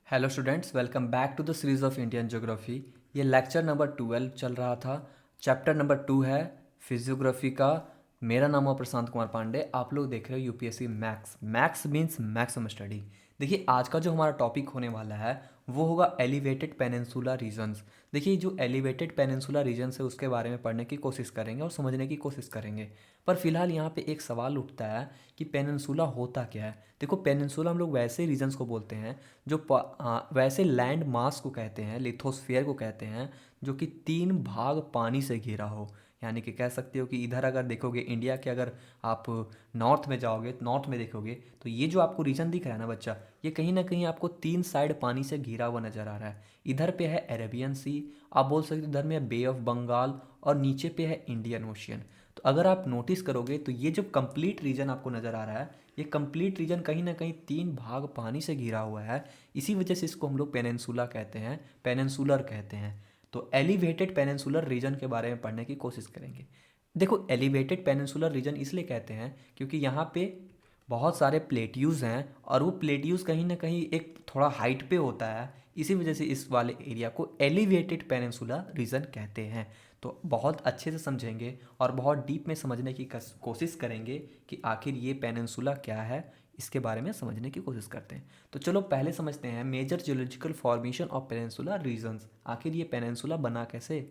Hello students, welcome back to the series of Indian geography. ये lecture number 12 चल रहा था। चैप्टर नंबर 2 है फिजियोग्राफी का। मेरा नाम है प्रशांत कुमार पांडे। आप लोग देख रहे हो UPSC max. Max means maximum study. देखिए, आज का जो हमारा टॉपिक होने वाला है वो होगा एलिवेटेड पेनिनसुला रीजन्स। देखिए, जो एलिवेटेड पेनिनसुला रीजन्स है उसके बारे में पढ़ने की कोशिश करेंगे और समझने की कोशिश करेंगे। पर फिलहाल यहाँ पे एक सवाल उठता है कि पेनिनसुला होता क्या है। देखो, पेनिनसुला हम लोग वैसे रीजन्स को बोलते हैं जो वैसे लैंड मास को कहते हैं, लिथोस्फीयर को कहते हैं, जो कि 3 भाग पानी से घिरा हो। यानी कि कह सकते हो कि इधर अगर देखोगे इंडिया के, अगर आप नॉर्थ में जाओगे, नॉर्थ में देखोगे तो ये जो आपको रीजन दिख रहा है ना बच्चा, ये कहीं ना कहीं आपको 3 साइड पानी से घिरा हुआ नज़र आ रहा है। इधर पे है अरेबियन सी, आप बोल सकते हो इधर में है बे ऑफ बंगाल, और नीचे पे है इंडियन ओशियन। तो अगर आप नोटिस करोगे तो ये जो कंप्लीट रीजन आपको नज़र आ रहा है, ये कंप्लीट रीजन कहीं ना कहीं 3 भाग पानी से घिरा हुआ है। इसी वजह से इसको हम लोग पेनिनसुला कहते हैं, पेनिनसुलर कहते हैं। तो एलिवेटेड पेनिनसुलर रीजन के बारे में पढ़ने की कोशिश करेंगे। देखो, एलिवेटेड पेनिनसुलर रीजन इसलिए कहते हैं क्योंकि यहाँ पे बहुत सारे प्लेट्यूज हैं, और वो प्लेट्यूज कहीं ना कहीं एक थोड़ा हाइट पे होता है। इसी वजह से इस वाले एरिया को एलिवेटेड पेनिनसुला रीजन कहते हैं। तो बहुत अच्छे से समझेंगे और बहुत डीप में समझने की कोशिश करेंगे कि आखिर ये पेनिनसुला क्या है। इसके बारे में समझने की कोशिश करते हैं। तो चलो पहले समझते हैं major geological formation of peninsula regions. आखिर ये पेनिनसुला बना कैसे।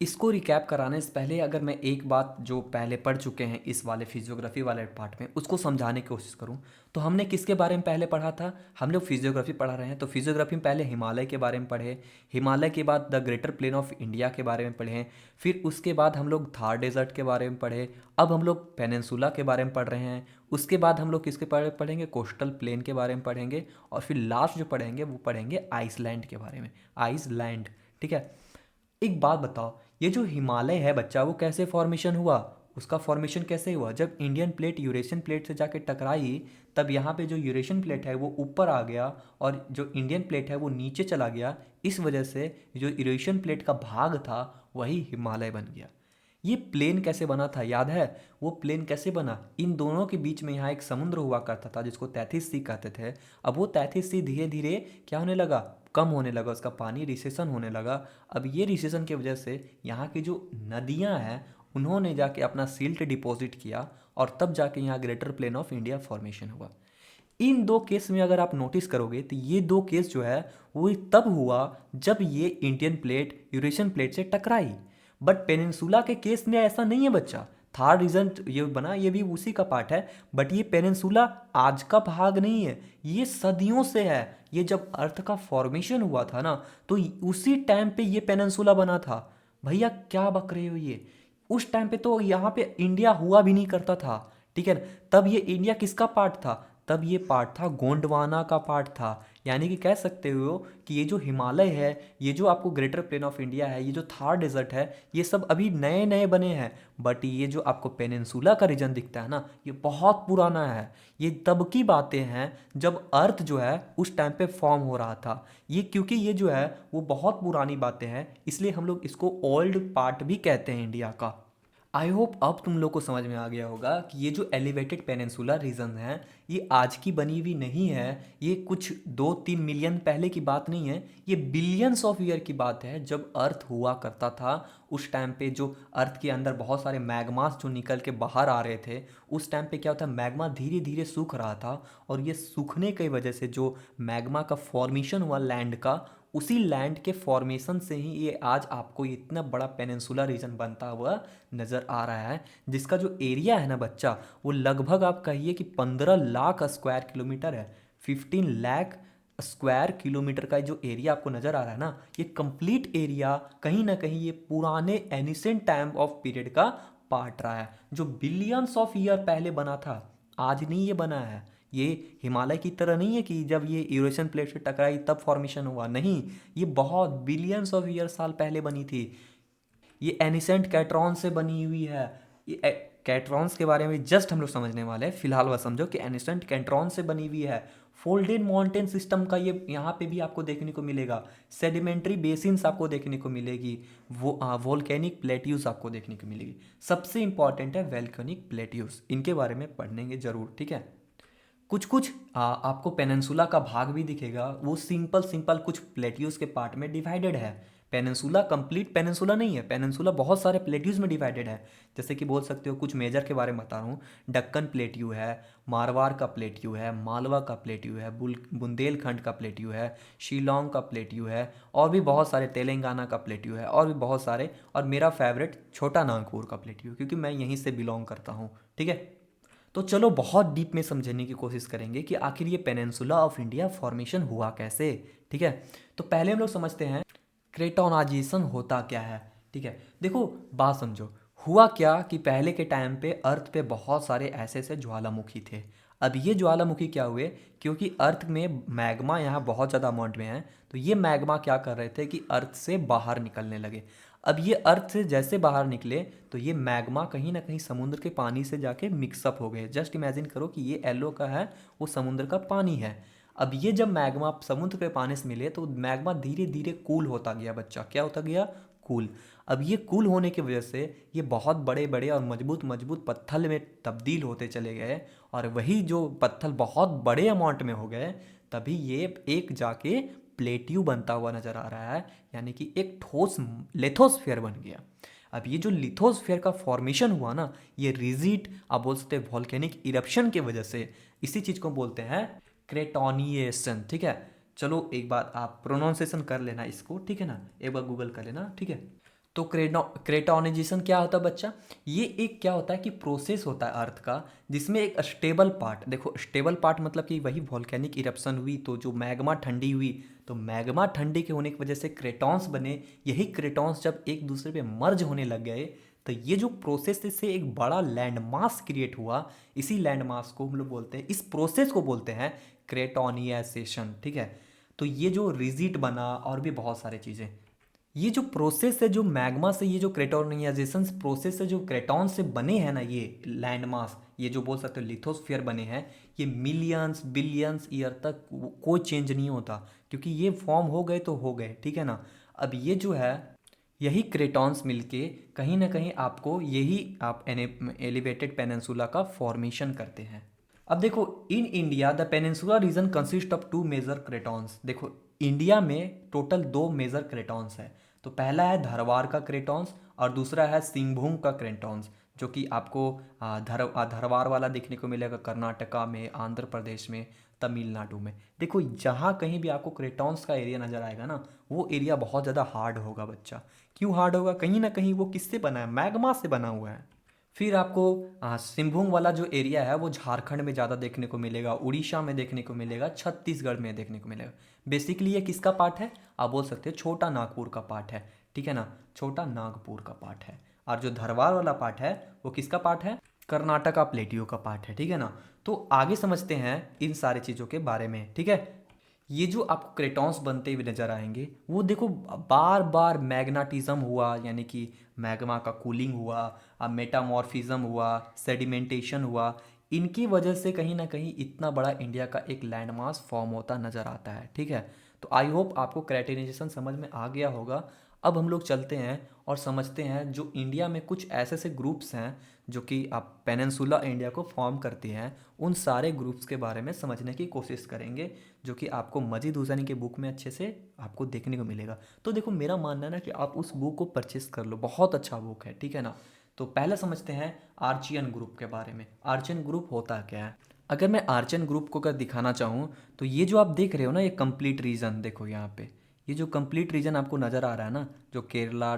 इसको रिकैप कराने से पहले अगर मैं एक बात जो पहले पढ़ चुके हैं इस वाले फिजियोग्राफी वाले पार्ट में उसको समझाने की कोशिश करूं, तो हमने किसके बारे में पहले पढ़ा था। हम लोग फिजियोग्राफी पढ़ा रहे हैं, तो फिजियोग्राफी में पहले हिमालय के बारे में पढ़े। हिमालय के बाद the greater plain of India के बारे में पढ़े। फिर उसके बाद हम लोग थार डेजर्ट के बारे में पढ़े। अब हम लोग पेनिनसुला के बारे में पढ़ रहे हैं। उसके बाद हम लोग किसके बारे में पढ़ेंगे, कोस्टल प्लेन के बारे में पढ़ेंगे। और फिर लास्ट जो पढ़ेंगे वो पढ़ेंगे आइसलैंड के बारे में, आइसलैंड। ठीक है। एक बात बताओ, ये जो हिमालय है बच्चा, वो कैसे फॉर्मेशन हुआ। उसका फॉर्मेशन कैसे हुआ, जब इंडियन प्लेट यूरेशियन प्लेट से जाके टकराई, तब यहाँ पे जो यूरेशियन प्लेट है वो ऊपर आ गया और जो इंडियन प्लेट है वो नीचे चला गया। इस वजह से जो यूरेशियन प्लेट का भाग था वही हिमालय बन गया। ये प्लेन कैसे बना था याद है। वो प्लेन कैसे बना, इन दोनों के बीच में यहाँ एक समुद्र हुआ करता था जिसको तैथिस सी कहते थे। अब वो तैथिस सी धीरे धीरे क्या होने लगा, कम होने लगा, उसका पानी रिसेशन होने लगा। अब ये रिसेशन की वजह से यहाँ की जो नदियाँ हैं उन्होंने जाके अपना सिल्ट डिपॉजिट किया, और तब जाके यहाँ greater plain of India formation हुआ। इन दो केस में अगर आप नोटिस करोगे तो ये दो केस जो है वो तब हुआ जब ये इंडियन प्लेट यूरेशियन प्लेट से टकराई। बट पेनिनसुला के केस में ऐसा नहीं है बच्चा। थार्ड रीजन ये बना, ये भी उसी का पार्ट है। बट ये पेनिनसुला आज का भाग नहीं है, ये सदियों से है। ये जब अर्थ का फॉर्मेशन हुआ था ना, तो उसी टाइम पे ये पेनिनसुला बना था। भैया क्या बक रहे हो ये। उस टाइम पे तो यहाँ पे इंडिया हुआ भी नहीं करता था। ठीक है ना। तब ये इंडिया किसका पार्ट था, तब ये पार्ट था गोंडवाना का पार्ट था। यानी कि कह सकते हो कि ये जो हिमालय है, ये जो आपको ग्रेटर प्लेन ऑफ इंडिया है, ये जो थार डेजर्ट है, ये सब अभी नए नए बने हैं। बट ये जो आपको पेनिनसुला का रीजन दिखता है ना, ये बहुत पुराना है। ये तब की बातें हैं जब अर्थ जो है उस टाइम पे फॉर्म हो रहा था। ये क्योंकि ये जो है वो बहुत पुरानी बातें हैं, इसलिए हम लोग इसको ओल्ड पार्ट भी कहते हैं इंडिया का। आई होप अब तुम लोग को समझ में आ गया होगा कि ये जो एलिवेटेड पेनिनसुला रीजन है, ये आज की बनी हुई नहीं है। ये कुछ 2-3 मिलियन पहले की बात नहीं है, ये बिलियंस ऑफ ईयर की बात है। जब अर्थ हुआ करता था उस टाइम पे जो अर्थ के अंदर बहुत सारे मैग्मास जो निकल के बाहर आ रहे थे, उस टाइम पे क्या होता है, मैग्मा धीरे धीरे सूख रहा था। और ये सूखने की वजह से जो मैग्मा का फॉर्मेशन हुआ लैंड का, उसी लैंड के फॉर्मेशन से ही ये आज आपको इतना बड़ा पेनिनसुला रीजन बनता हुआ नज़र आ रहा है। जिसका जो एरिया है ना बच्चा, वो लगभग आप कहिए कि 15 लाख स्क्वायर किलोमीटर है। 15 लाख स्क्वायर किलोमीटर का जो एरिया आपको नज़र आ रहा है ना, ये कंप्लीट एरिया कहीं ना कहीं ये पुराने एनिसेंट टाइम ऑफ पीरियड का पार्ट रहा है, जो बिलियंस ऑफ ईयर पहले बना था। आज नहीं ये बना है। ये हिमालय की तरह नहीं है कि जब ये यूरेशियन प्लेट से टकराई तब फॉर्मेशन हुआ, नहीं। ये बहुत बिलियंस ऑफ ईयर साल पहले बनी थी। ये एनिसेंट कैट्रॉन से बनी हुई है। ये कैट्रॉन्स के बारे में जस्ट हम लोग समझने वाले हैं। फिलहाल वह समझो कि एनिसेंट कैट्रॉन से बनी हुई है। फोल्डेड माउंटेन सिस्टम का ये यहाँ पे भी आपको देखने को मिलेगा। सेडिमेंट्री बेसिन्स आपको देखने को मिलेगी। वो वोल्केनिक प्लेट्यूज आपको देखने को मिलेगी। सबसे इंपॉर्टेंट है वोल्केनिक प्लेट्यूज, इनके बारे में पढ़ेंगे जरूर। ठीक है। कुछ कुछ आपको पेनिनसुला का भाग भी दिखेगा, वो सिंपल सिंपल कुछ प्लेट्यूज के पार्ट में डिवाइडेड है। पेनिनसुला कंप्लीट पेनिनसुला नहीं है, पेनिनसुला बहुत सारे प्लेट्यूज में डिवाइडेड है। जैसे कि बोल सकते हो कुछ मेजर के बारे में बता रहा हूँ। दक्कन प्लेट्यू है, मारवाड़ का प्लेट्यू है, मालवा का प्लेट्यू है, बुंदेलखंड का प्लेट्यू है, शिलोंग का प्लेट्यू है, और भी बहुत सारे, तेलंगाना का प्लेट्यू है, और भी बहुत सारे। और मेरा फेवरेट छोटा नागपुर का प्लेट्यू, क्योंकि मैं यहीं से बिलोंग करता हूँ। ठीक है, तो चलो बहुत डीप में समझने की कोशिश करेंगे कि आखिर ये पेनिनसुला ऑफ इंडिया फॉर्मेशन हुआ कैसे। ठीक है, तो पहले हम लोग समझते हैं क्रेटोनाइजेशन होता क्या है। ठीक है, देखो बात समझो, हुआ क्या कि पहले के टाइम पे अर्थ पे बहुत सारे ऐसे ऐसे ज्वालामुखी थे। अब ये ज्वालामुखी क्या हुए, क्योंकि अर्थ में मैग्मा यहाँ बहुत ज़्यादा अमाउंट में है, तो ये मैग्मा क्या कर रहे थे कि अर्थ से बाहर निकलने लगे। अब ये अर्थ से जैसे बाहर निकले तो ये मैग्मा कहीं ना कहीं समुद्र के पानी से जाके मिक्सअप हो गए। जस्ट इमेजिन करो कि ये येलो का है, वो समुद्र का पानी है। अब ये जब मैग्मा समुद्र के पानी से मिले तो मैग्मा धीरे धीरे कूल होता गया बच्चा, क्या होता गया, कूल। अब ये कूल होने की वजह से ये बहुत बड़े बड़े और मजबूत मजबूत पत्थर में तब्दील होते चले गए, और वही जो पत्थर बहुत बड़े अमाउंट में हो गए, तभी ये एक जाके प्लेट्यू बनता हुआ नजर आ रहा है, यानी कि एक ठोस लिथोस्फीयर बन गया। अब ये जो लिथोस्फीयर का फॉर्मेशन हुआ ना, ये रिजिड आप बोल सकते हैं वॉल्केनिक इरप्शन की वजह से, इसी चीज को बोलते हैं क्रेटोनिएशन। ठीक है, चलो एक बार आप प्रोनाउंसिएशन कर लेना इसको, ठीक है ना, एक बार गूगल कर लेना। ठीक है, तो क्रेटोनाइजेशन क्या होता है बच्चा, ये एक क्या होता है कि प्रोसेस होता है अर्थ का, जिसमें एक स्टेबल पार्ट, देखो स्टेबल पार्ट मतलब कि वही वॉल्केनिक इरप्शन हुई तो जो मैग्मा ठंडी हुई, तो मैग्मा ठंडी के होने की वजह से क्रेटॉन्स बने। यही क्रेटॉन्स जब एक दूसरे पे मर्ज होने लग गए, तो ये जो प्रोसेस से एक बड़ा लैंड मास क्रिएट हुआ। इसी लैंड मास को हम लोग बोलते हैं, इस प्रोसेस को बोलते हैं क्रेटोनियाइजेशन। ठीक है, तो ये जो रिजिड बना और भी बहुत सारी चीज़ें, ये जो प्रोसेस है, जो मैग्मा से, ये जो क्रेटोनियाइजेशन प्रोसेस है, जो क्रेटॉन से बने हैं ना ये लैंड मास, ये जो बोल सकते हो लिथोस्फीयर बने हैं, ये मिलियंस बिलियंस ईयर तक कोई चेंज नहीं होता, क्योंकि ये फॉर्म हो गए तो हो गए। ठीक है ना, अब ये जो है, यही क्रेटॉन्स मिलके कहीं ना कहीं आपको यही आप एलिवेटेड पेनिनसुला का फॉर्मेशन करते हैं। अब देखो, in India the peninsula region consist of two major cratons. देखो इंडिया में टोटल दो मेजर क्रेटॉन्स है। तो पहला है धरवार का क्रेटॉन्स और दूसरा है सिंहभूम का क्रेटॉन्स, जो कि आपको धरवार वाला देखने को मिलेगा कर्नाटका में, आंध्र प्रदेश में, तमिलनाडु में। देखो जहाँ कहीं भी आपको क्रेटॉन्स का एरिया नज़र आएगा ना, वो एरिया बहुत ज़्यादा हार्ड होगा बच्चा। क्यों हार्ड होगा, कहीं ना कहीं वो किससे बना है, मैग्मा से बना हुआ है। फिर आपको सिंहभूम वाला जो एरिया है वो झारखंड में ज़्यादा देखने को मिलेगा, उड़ीसा में देखने को मिलेगा, छत्तीसगढ़ में देखने को मिलेगा। बेसिकली ये किसका पार्ट है, आप बोल सकते हो छोटा नागपुर का पार्ट है। ठीक है ना, छोटा नागपुर का पार्ट है। और जो धरवार वाला पार्ट है वो किसका पार्ट है, कर्नाटका प्लेटियो का पार्ट है। ठीक है ना, तो आगे समझते हैं इन सारी चीज़ों के बारे में। ठीक है, ये जो आपको क्रेटॉन्स बनते हुए नजर आएंगे, वो देखो बार बार मैग्नाटिज्म हुआ, यानी कि मैग्मा का कूलिंग हुआ, अब मेटामॉर्फिज्म हुआ, सेडिमेंटेशन हुआ, इनकी वजह से कहीं ना कहीं इतना बड़ा इंडिया का एक लैंडमास फॉर्म होता नज़र आता है। ठीक है, तो आई होप आपको क्राइटेरियनाइजेशन समझ में आ गया होगा। अब हम लोग चलते हैं और समझते हैं जो इंडिया में कुछ ऐसे ऐसे ग्रुप्स हैं जो कि आप पेनिनसुला इंडिया को फॉर्म करती हैं, उन सारे ग्रुप्स के बारे में समझने की कोशिश करेंगे, जो कि आपको मजीद हुसैनी के बुक में अच्छे से आपको देखने को मिलेगा। तो देखो मेरा मानना है ना कि आप उस बुक को परचेस कर लो, बहुत अच्छा बुक है। ठीक है ना, तो पहले समझते हैं आर्चियन ग्रुप के बारे में। आर्चियन ग्रुप होता क्या है, अगर मैं आर्चियन ग्रुप को अगर दिखाना चाहूँ, तो ये जो आप देख रहे हो ना, ये कंप्लीट रीजन, देखो यहाँ पे ये जो कंप्लीट रीजन आपको नज़र आ रहा है ना, जो केरला,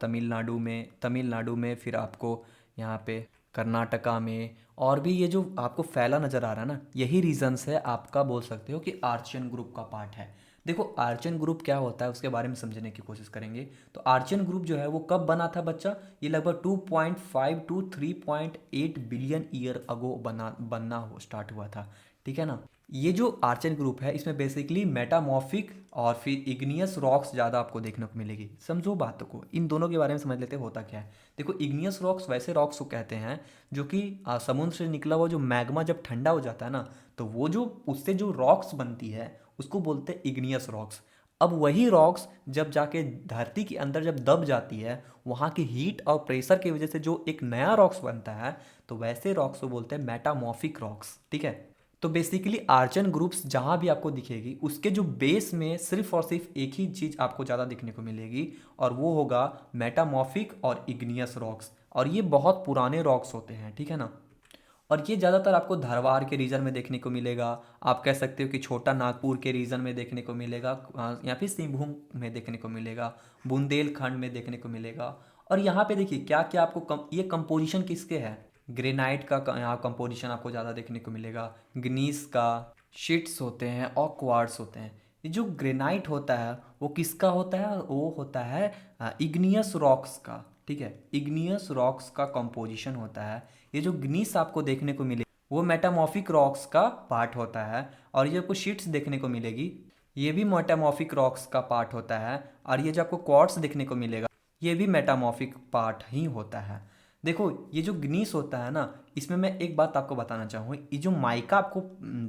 तमिलनाडु में फिर आपको यहाँ पे कर्नाटका में, और भी ये जो आपको फैला नज़र आ रहा है ना, यही रीजन्स है, आपका बोल सकते हो कि आर्चियन ग्रुप का पार्ट है। देखो आर्चियन ग्रुप क्या होता है उसके बारे में समझने की कोशिश करेंगे। तो आर्चियन ग्रुप जो है वो कब बना था बच्चा, ये लगभग 2.5 टू 3.8 बिलियन ईयर अगो बनना हो स्टार्ट हुआ था। ठीक है ना, ये जो आर्चियन ग्रुप है इसमें बेसिकली मेटामॉर्फिक और फिर इग्नियस रॉक्स ज़्यादा आपको देखने को मिलेगी। समझो बातों को, इन दोनों के बारे में समझ लेते होता क्या है। देखो इग्नियस रॉक्स वैसे रॉक्स को कहते हैं जो कि समुद्र से निकला हुआ जो मैग्मा जब ठंडा हो जाता है ना, तो वो जो उससे जो रॉक्स बनती है उसको बोलते हैं इग्नियस रॉक्स। अब वही रॉक्स जब जाके धरती के अंदर जब दब जाती है, वहाँ की हीट और प्रेशर की वजह से जो एक नया रॉक्स बनता है, तो वैसे रॉक्स को बोलते हैं मेटामॉर्फिक रॉक्स। ठीक है, तो बेसिकली आर्चन ग्रुप्स जहाँ भी आपको दिखेगी उसके जो बेस में सिर्फ और सिर्फ एक ही चीज़ आपको ज़्यादा देखने को मिलेगी, और वो होगा मेटामॉर्फिक और इग्नियस रॉक्स। और ये बहुत पुराने रॉक्स होते हैं, ठीक है ना। और ये ज़्यादातर आपको धरवार के रीजन में देखने को मिलेगा। आप कह सकते हो कि छोटा नागपुर के रीजन में देखने को मिलेगा, या फिर सिंहभूम में देखने को मिलेगा, बुंदेलखंड में देखने को मिलेगा। और यहाँ पे देखिए क्या क्या आपको ये कंपोजिशन किसके है, ग्रेनाइट का यहाँ कंपोजिशन आपको ज़्यादा देखने को मिलेगा, ग्नीस का, शीट्स होते हैं और क्वार्ट्स होते हैं। ये जो ग्रेनाइट होता है वो किसका होता है, वो होता है इग्नियस रॉक्स का, ठीक है। इग्नियस रॉक्स का कंपोजिशन होता है। ये जो ग्नीस आपको देखने को मिले वो मेटामॉर्फिक रॉक्स का पार्ट होता है। और ये आपको शीट्स देखने को मिलेगी, ये भी मेटामॉर्फिक रॉक्स का पार्ट होता है। और ये जो आपको क्वार्ट्स देखने को मिलेगा ये भी मेटामॉर्फिक पार्ट ही होता है। देखो ये जो ग्नीस होता है ना, इसमें मैं एक बात आपको बताना चाहूँगा, ये जो माइका आपको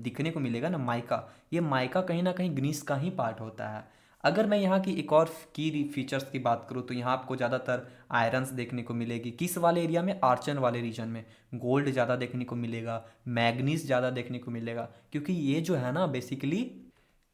दिखने को मिलेगा ना, माइका, ये माइका कहीं ना कहीं ग्नीस का ही पार्ट होता है। अगर मैं यहाँ की एक और की फीचर्स की बात करूँ तो यहाँ आपको ज़्यादातर आयरन्स देखने को मिलेगी। किस वाले एरिया में, आर्चन वाले रीजन में गोल्ड ज़्यादा देखने को मिलेगा, मैग्नीज ज़्यादा देखने को मिलेगा, क्योंकि ये जो है ना बेसिकली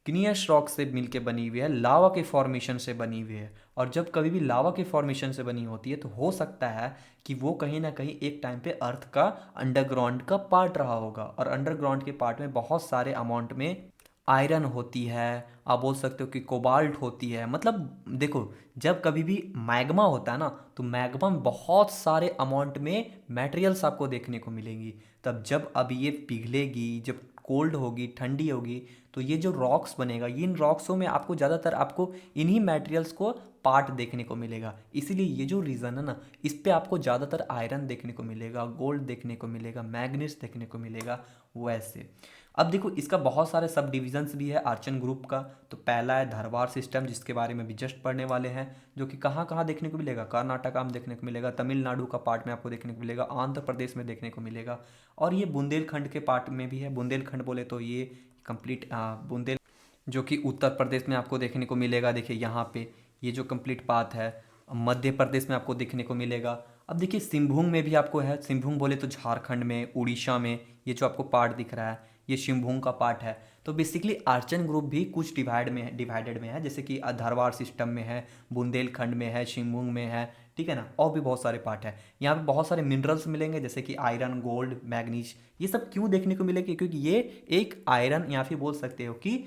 ग्नियस रॉक से मिलके बनी हुई है, लावा के फॉर्मेशन से बनी हुई है। और जब कभी भी लावा के फॉर्मेशन से बनी होती है तो हो सकता है कि वो कहीं ना कहीं एक टाइम पे अर्थ का अंडरग्राउंड का पार्ट रहा होगा। और अंडरग्राउंड के पार्ट में बहुत सारे अमाउंट में आयरन होती है, आप बोल सकते हो कि कोबाल्ट होती है। मतलब देखो जब कभी भी मैग्मा होता है ना तो मैग्मा में बहुत सारे अमाउंट में मटेरियल्स आपको देखने को मिलेंगी। तब जब अब ये पिघलेगी, जब कोल्ड होगी, ठंडी होगी, तो ये जो रॉक्स बनेगा, इन रॉक्सों में आपको ज़्यादातर आपको इन्हीं मटेरियल्स को पार्ट देखने को मिलेगा। इसीलिए ये जो रीज़न है ना, इस पे आपको ज़्यादातर आयरन देखने को मिलेगा, गोल्ड देखने को मिलेगा, मैग्नीज देखने को मिलेगा वैसे। अब देखो इसका बहुत सारे सब डिविजन्स भी है आर्चन ग्रुप का। तो पहला है धरवार सिस्टम, जिसके बारे में भी जस्ट पढ़ने वाले हैं, जो कि कहाँ कहाँ देखने को मिलेगा, कर्नाटका में देखने को मिलेगा, तमिलनाडु का पार्ट में आपको देखने को मिलेगा, आंध्र प्रदेश में देखने को मिलेगा, और ये बुंदेलखंड के पार्ट में भी है। बुंदेलखंड बोले तो ये कंप्लीट बुंदेल जो कि उत्तर प्रदेश में आपको देखने को मिलेगा। देखिए यहाँ पे ये जो कंप्लीट पाथ है मध्य प्रदेश में आपको देखने को मिलेगा। अब देखिए सिंहभूम में भी आपको है, सिंहभूम बोले तो झारखंड में, उड़ीसा में, ये जो आपको पार्ट दिख रहा है ये सिंहभूम का पार्ट है। तो बेसिकली आर्चन ग्रुप भी कुछ डिवाइडेड में है, जैसे कि धारवाड़ सिस्टम में है, बुंदेलखंड में है, सिंहभूम में है, ठीक है ना। और भी बहुत सारे पार्ट है। यहाँ पे बहुत सारे मिनरल्स मिलेंगे जैसे कि आयरन, गोल्ड, मैग्नीज। ये सब क्यों देखने को मिलेंगे, क्योंकि ये एक आयरन या फिर बोल सकते हो कि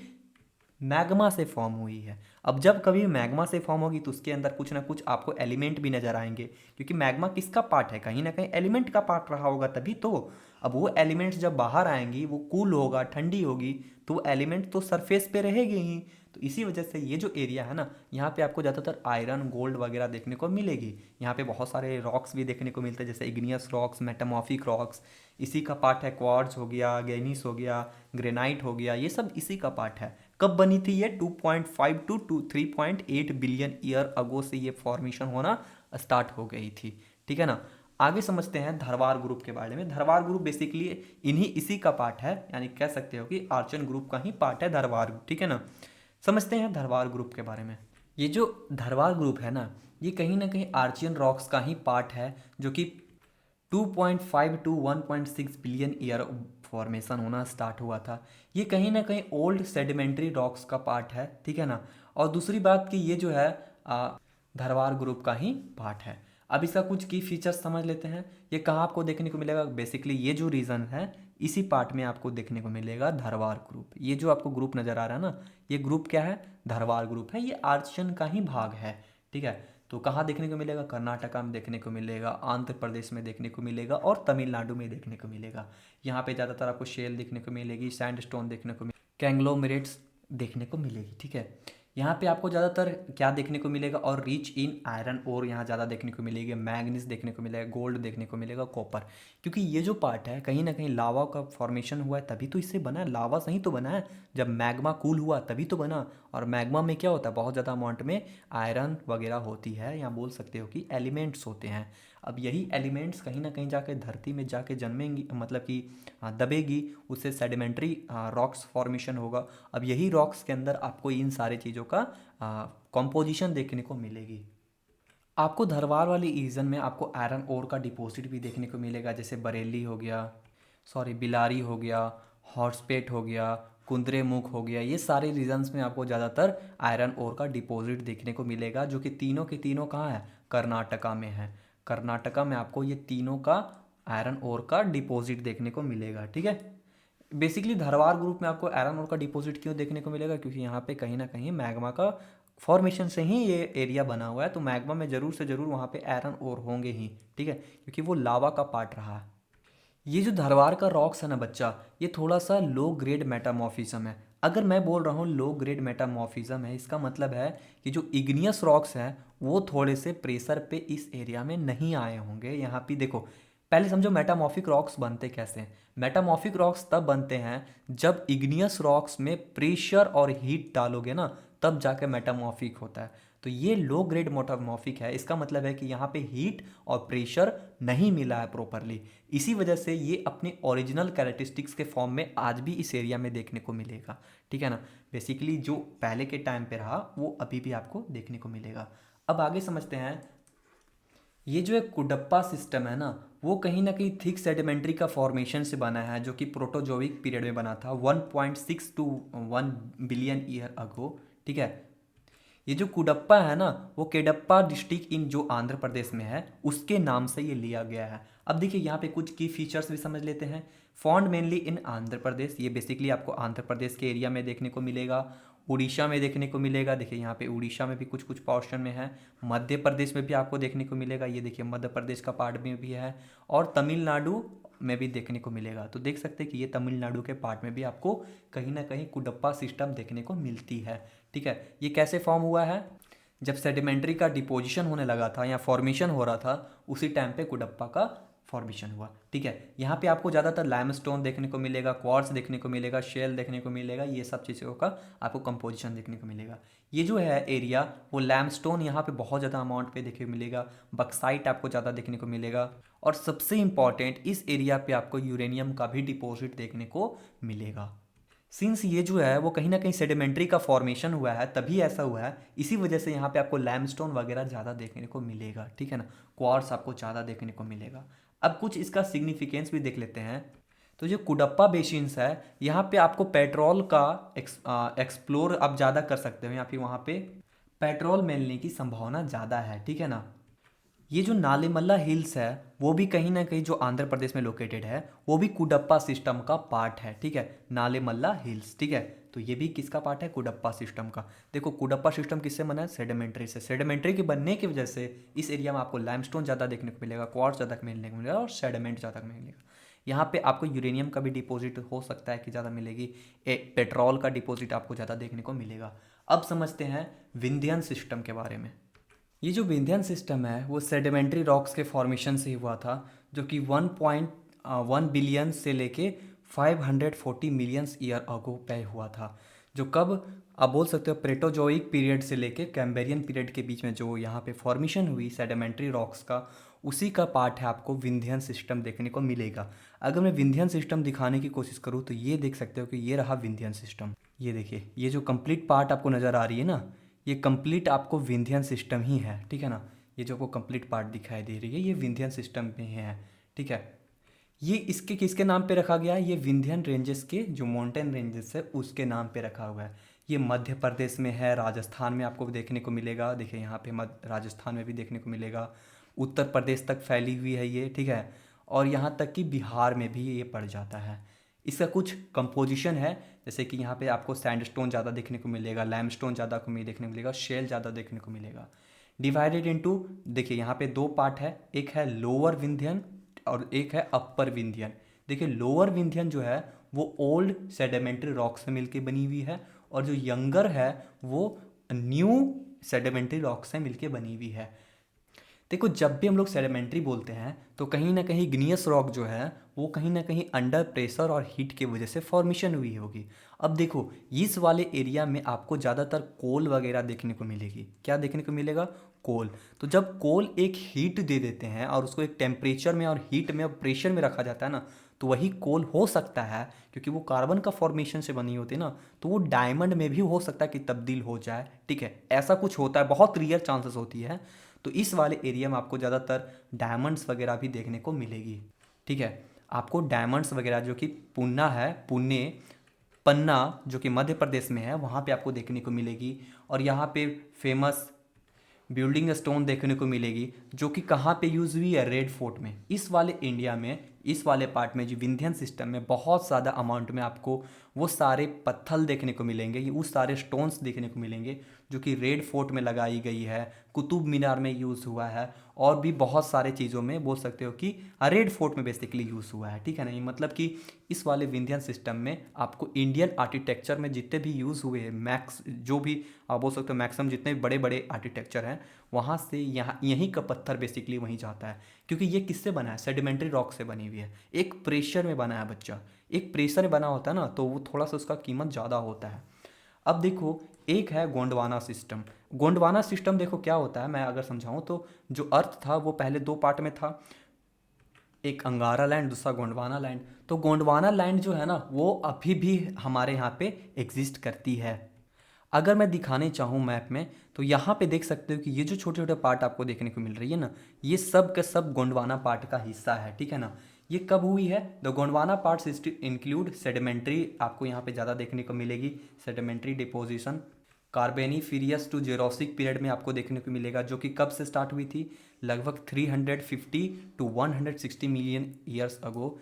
मैग्मा से फॉर्म हुई है। अब जब कभी मैग्मा से फॉर्म होगी तो उसके अंदर कुछ ना कुछ आपको एलिमेंट भी नजर आएंगे, क्योंकि मैग्मा किसका पार्ट है, कहीं ना कहीं एलिमेंट का पार्ट रहा होगा तभी तो। अब वो एलिमेंट्स जब बाहर आएंगी, वो कूल होगा, ठंडी होगी, तो वो एलिमेंट तो सरफेस पे रहेगी ही। तो इसी वजह से ये जो एरिया है ना, यहाँ पे आपको ज़्यादातर आयरन, गोल्ड वगैरह देखने को मिलेगी। यहाँ पे बहुत सारे रॉक्स भी देखने को मिलते हैं, जैसे इग्नियस रॉक्स, मेटामॉर्फिक रॉक्स, इसी का पार्ट है। क्वार्ट्ज हो गया, गैनीस हो गया, ग्रेनाइट हो गया, ये सब इसी का पार्ट है। कब बनी थी ये, 2.5 टू 3.8 बिलियन ईयर अगो से ये फॉर्मेशन होना स्टार्ट हो गई थी, ठीक है ना। आगे समझते हैं धरवार ग्रुप के बारे में। धरवार ग्रुप बेसिकली इसी का पार्ट है, यानी कह सकते हो कि आर्चन ग्रुप का ही पार्ट है धरवार ग्रुप, ठीक है ना। समझते हैं धरवार ग्रुप के बारे में। ये जो धरवार ग्रुप है ना, ये कहीं ना कहीं आर्चियन रॉक्स का ही पार्ट है, जो कि 2.5 टू 1.6 बिलियन ईयर फॉर्मेशन होना स्टार्ट हुआ था। ये कहीं ना कहीं ओल्ड सेडिमेंट्री रॉक्स का पार्ट है, ठीक है ना। और दूसरी बात कि ये जो है धरवार ग्रुप का ही पार्ट है। अब इसका कुछ की फीचर्स समझ लेते हैं। ये कहाँ आपको देखने को मिलेगा, बेसिकली ये जो रीजन है इसी पार्ट में आपको देखने को मिलेगा धरवार ग्रुप। ये जो आपको ग्रुप नज़र आ रहा है ना, ये ग्रुप क्या है, धरवार ग्रुप है, ये आर्चन का ही भाग है, ठीक है। तो कहाँ देखने को मिलेगा, कर्नाटका में देखने को मिलेगा, आंध्र प्रदेश में देखने को मिलेगा, और तमिलनाडु में देखने को मिलेगा। यहाँ पे ज़्यादातर आपको शेल देखने को मिलेगी, सैंडस्टोन देखने को मिलेगी, कैंग्लोमेरेट्स देखने को मिलेगी, ठीक है। यहाँ पे आपको ज़्यादातर क्या देखने को मिलेगा, और रिच इन आयरन और यहाँ ज़्यादा देखने को मिलेगी, मैग्नीज देखने को मिलेगा, गोल्ड देखने को मिलेगा, कॉपर। क्योंकि ये जो पार्ट है कहीं ना कहीं लावा का फॉर्मेशन हुआ है, तभी तो इससे बना है, लावा से ही तो बना है। जब मैग्मा कूल हुआ तभी तो बना। और मैग्मा में क्या होता है, बहुत ज़्यादा अमाउंट में आयरन वगैरह होती है, या बोल सकते हो कि एलिमेंट्स होते हैं। अब यही एलिमेंट्स कहीं ना कहीं जाके धरती में जाके जन्मेंगी, मतलब कि दबेगी, उससे सेडिमेंट्री रॉक्स फॉर्मेशन होगा। अब यही रॉक्स के अंदर आपको इन सारी चीज़ों का कॉम्पोजिशन देखने को मिलेगी। आपको धरवार वाली रीजन में आपको आयरन ओर का डिपॉजिट भी देखने को मिलेगा, जैसे बरेली हो गया, सॉरी बिलारी हो गया, हॉर्सपेट हो गया, कुंद्रेमुख हो गया, ये सारे रीजन्स में आपको ज़्यादातर आयरन ओर का डिपॉजिट देखने को मिलेगा, जो कि तीनों के तीनों कहाँ है, कर्नाटका में है। कर्नाटका में आपको ये तीनों का आयरन ओर का डिपॉजिट देखने को मिलेगा, ठीक है। बेसिकली धारवाड़ ग्रुप में आपको आयरन ओर का डिपॉजिट क्यों देखने को मिलेगा, क्योंकि यहाँ पे कहीं ना कहीं मैग्मा का फॉर्मेशन से ही ये एरिया बना हुआ है, तो मैग्मा में ज़रूर से ज़रूर वहाँ पे आयरन ओर होंगे ही, ठीक है, क्योंकि वो लावा का पार्ट रहा है। ये जो धारवाड़ का रॉक्स है ना बच्चा, ये थोड़ा सा लो ग्रेड मेटामॉर्फिज्म है। अगर मैं बोल रहा हूँ लो ग्रेड मेटामॉर्फिज्म है, इसका मतलब है कि जो इग्नियस रॉक्स हैं वो थोड़े से प्रेशर पे इस एरिया में नहीं आए होंगे। यहाँ पे देखो, पहले समझो मेटामॉर्फिक रॉक्स बनते कैसे हैं। मेटामॉर्फिक रॉक्स तब बनते हैं जब इग्नियस रॉक्स में प्रेशर और हीट डालोगे ना, तब जाके मेटामॉर्फिक होता है। तो ये लो ग्रेड मेटामॉर्फिक है, इसका मतलब है कि यहाँ पे हीट और प्रेशर नहीं मिला है प्रॉपरली। इसी वजह से ये अपने ओरिजिनल कैरेक्टरिस्टिक्स के फॉर्म में आज भी इस एरिया में देखने को मिलेगा, ठीक है ना। बेसिकली जो पहले के टाइम पे रहा वो अभी भी आपको देखने को मिलेगा। अब आगे समझते हैं। ये जो एक कुडप्पा सिस्टम है ना, वो कहीं ना कहीं थिक सेडिमेंट्री का फॉर्मेशन से बना है, जो कि प्रोटोजोइक पीरियड में बना था 1.6 टू 1 बिलियन ईयर अगो, ठीक है। ये जो कुडप्पा है ना, वो केडप्पा डिस्ट्रिक्ट इन जो आंध्र प्रदेश में है उसके नाम से ये लिया गया है। अब देखिए यहाँ पे कुछ की फीचर्स भी समझ लेते हैं। फाउंड मेनली इन आंध्र प्रदेश, ये बेसिकली आपको आंध्र प्रदेश के एरिया में देखने को मिलेगा। उड़ीसा में देखने को मिलेगा, देखिए यहाँ पे उड़ीसा में भी कुछ कुछ पोर्शन में है। मध्य प्रदेश में भी आपको देखने को मिलेगा, ये देखिए मध्य प्रदेश का पार्ट में भी है। और तमिलनाडु में भी देखने को मिलेगा। तो देख सकते हैं कि ये तमिलनाडु के पार्ट में भी आपको कहीं ना कहीं कुडप्पा सिस्टम देखने को मिलती है, ठीक है। ये कैसे फॉर्म हुआ है, जब सेडिमेंट्री का डिपोजिशन होने लगा था या फॉर्मेशन हो रहा था, उसी टाइम पे कुडप्पा का फॉर्मेशन हुआ, ठीक है। यहाँ पे आपको ज़्यादातर लाइमस्टोन देखने को मिलेगा, क्वार्ट्ज देखने को मिलेगा, शेल देखने को मिलेगा, ये सब चीज़ों का आपको कंपोजिशन देखने को मिलेगा। ये जो है एरिया, वो लाइमस्टोन यहाँ पे बहुत ज़्यादा अमाउंट पे देखने को मिलेगा, बक्साइट आपको ज़्यादा देखने को मिलेगा, और सबसे इंपॉर्टेंट इस एरिया पे आपको यूरेनियम का भी डिपॉजिट देखने को मिलेगा। सिंस ये जो है वो कहीं ना कहीं सेडिमेंट्री का फॉर्मेशन हुआ है, तभी ऐसा हुआ है, इसी वजह से यहाँ पे आपको लैमस्टोन वगैरह ज़्यादा देखने को मिलेगा, ठीक है ना। क्वार्ट्स आपको ज़्यादा देखने को मिलेगा। अब कुछ इसका सिग्निफिकेंस भी देख लेते हैं। तो जो कुडप्पा बेसिन्स है, यहाँ पे आपको पेट्रोल का एक्सप्लोर आप ज़्यादा कर सकते हो, या फिर वहाँ पे पेट्रोल मिलने की संभावना ज़्यादा है, ठीक है ना। ये जो नालेमल्ला हिल्स है वो भी कहीं ना कहीं जो आंध्र प्रदेश में लोकेटेड है, वो भी कुडप्पा सिस्टम का पार्ट है, ठीक है। नालेमल्ला हिल्स, ठीक है। तो ये भी किसका पार्ट है, कुडप्पा सिस्टम का। देखो कुडप्पा सिस्टम किससे बना है, सेडिमेंट्री से। सेडिमेंट्री के बनने की वजह से इस एरिया में आपको लाइमस्टोन ज़्यादा देखने को मिलेगा, क्वार्ट्ज ज़्यादा मिलने को मिलेगा, और सेडिमेंट ज़्यादा मिलेगा। यहाँ पे आपको यूरेनियम का भी डिपॉजिट हो सकता है कि ज़्यादा मिलेगी, पेट्रोल का डिपॉजिट आपको ज़्यादा देखने को मिलेगा। अब समझते हैं विंध्यन सिस्टम के बारे में। ये जो विंध्यन सिस्टम है वो सेडिमेंट्री रॉक्स के फॉर्मेशन से हुआ था, जो कि 1.1 बिलियन से लेके 540 मिलियंस ईयर अगो पे हुआ था। जो कब आप बोल सकते हो, प्लेटोजोइक पीरियड से लेके कैम्बेरियन पीरियड के बीच में जो यहाँ पे फॉर्मेशन हुई सेडिमेंट्री रॉक्स का, उसी का पार्ट है आपको विंध्यन सिस्टम देखने को मिलेगा। अगर मैं विंध्यन सिस्टम दिखाने की कोशिश करूँ तो ये देख सकते हो कि ये रहा विंध्यन सिस्टम। ये देखिए, ये जो कंप्लीट पार्ट आपको नज़र आ रही है ना, ये कंप्लीट आपको विंध्यन सिस्टम ही है, ठीक है ना। ये जो आपको कंप्लीट पार्ट दिखाई दे रही है, ये विंध्यन सिस्टम में है, ठीक है। ये इसके किसके नाम पे रखा गया है, ये विंध्यन रेंजेस के जो माउंटेन रेंजेस है उसके नाम पे रखा हुआ है। ये मध्य प्रदेश में है, राजस्थान में आपको देखने को मिलेगा, देखिए यहाँ पे राजस्थान में भी देखने को मिलेगा, उत्तर प्रदेश तक फैली हुई है ये, ठीक है। और यहाँ तक कि बिहार में भी ये पड़ जाता है। इसका कुछ कंपोजिशन है, जैसे कि यहाँ पे आपको सैंडस्टोन ज़्यादा देखने को मिलेगा, लाइमस्टोन ज़्यादा देखने को मिलेगा, शेल ज़्यादा देखने को मिलेगा। डिवाइडेड इनटू, देखिए यहाँ पे दो पार्ट है, एक है लोअर विंध्यन और एक है अपर विंध्यन। देखिए लोअर विंध्यन जो है वो ओल्ड सेडिमेंट्री रॉक से मिलके बनी हुई है, और जो यंगर है वो न्यू सेडिमेंट्री रॉक से मिलके बनी हुई है। देखो जब भी हम लोग सेडिमेंट्री बोलते हैं तो कहीं ना कहीं ग्नियस रॉक जो है वो कहीं ना कहीं अंडर प्रेशर और हीट की वजह से फॉर्मेशन हुई होगी। अब देखो इस वाले एरिया में आपको ज़्यादातर कोल वगैरह देखने को मिलेगी। क्या देखने को मिलेगा, कोल। तो जब कोल एक हीट दे देते हैं और उसको एक टेम्परेचर में और हीट में और प्रेशर में रखा जाता है ना, तो वही कोल हो सकता है, क्योंकि वो कार्बन का फॉर्मेशन से बनी होती है ना, तो वो डायमंड में भी हो सकता है कि तब्दील हो जाए, ठीक है। ऐसा कुछ होता है, बहुत रेयर चांसेस होती है। तो इस वाले एरिया में आपको ज़्यादातर डायमंड्स वगैरह भी देखने को मिलेगी, ठीक है। आपको डायमंड्स वगैरह जो कि पुन्ना है, पुणे, पन्ना जो कि मध्य प्रदेश में है, वहाँ पे आपको देखने को मिलेगी। और यहाँ पे फेमस बिल्डिंग स्टोन देखने को मिलेगी जो कि कहाँ पे यूज़ हुई है, रेड फोर्ट में। इस वाले इंडिया में, इस वाले पार्ट में जो विंध्यन सिस्टम में बहुत ज़्यादा अमाउंट में आपको वो सारे पत्थर देखने को मिलेंगे, ये उस सारे स्टोन्स देखने को मिलेंगे जो कि रेड फोर्ट में लगाई गई है, कुतुब मीनार में यूज़ हुआ है, और भी बहुत सारे चीज़ों में बोल सकते हो कि रेड फोर्ट में बेसिकली यूज़ हुआ है। ठीक है ना, ये मतलब कि इस वाले विंध्यन सिस्टम में आपको इंडियन आर्किटेक्चर में जितने भी यूज़ हुए हैं, मैक्स जो भी आप बोल सकते हो मैक्सिमम जितने भी बड़े बड़े आर्किटेक्चर हैं, वहाँ से यहाँ यहीं का पत्थर बेसिकली वहीं जाता है। क्योंकि ये किससे बना है, सेडिमेंट्री रॉक से बनी हुई है, एक प्रेशर में बना है बच्चा, एक प्रेशर में बना होता है ना, तो वो थोड़ा सा उसका कीमत ज़्यादा होता है। अब देखो, एक है गोंडवाना सिस्टम। गोंडवाना सिस्टम देखो क्या होता है, मैं अगर समझाऊं तो जो अर्थ था वो पहले दो पार्ट में था, एक अंगारा लैंड, दूसरा गोंडवाना लैंड। तो गोंडवाना लैंड जो है ना वो अभी भी हमारे यहाँ पे एग्जिस्ट करती है। अगर मैं दिखाने चाहूँ मैप में तो यहाँ पे देख सकते हो कि ये जो छोटे छोटे पार्ट आपको देखने को मिल रही है ना, ये सब का सब गोंडवाना पार्ट का हिस्सा है। ठीक है ना, ये कब हुई है, the Gondwana parts include sedimentary, आपको यहाँ पे ज़्यादा देखने को मिलेगी सेडिमेंट्री डिपोजिशन। कार्बेनिफिरियस टू जेरोसिक पीरियड में आपको देखने को मिलेगा, जो कि कब से स्टार्ट हुई थी, लगभग 350 टू 160 मिलियन ईयर्स अगो।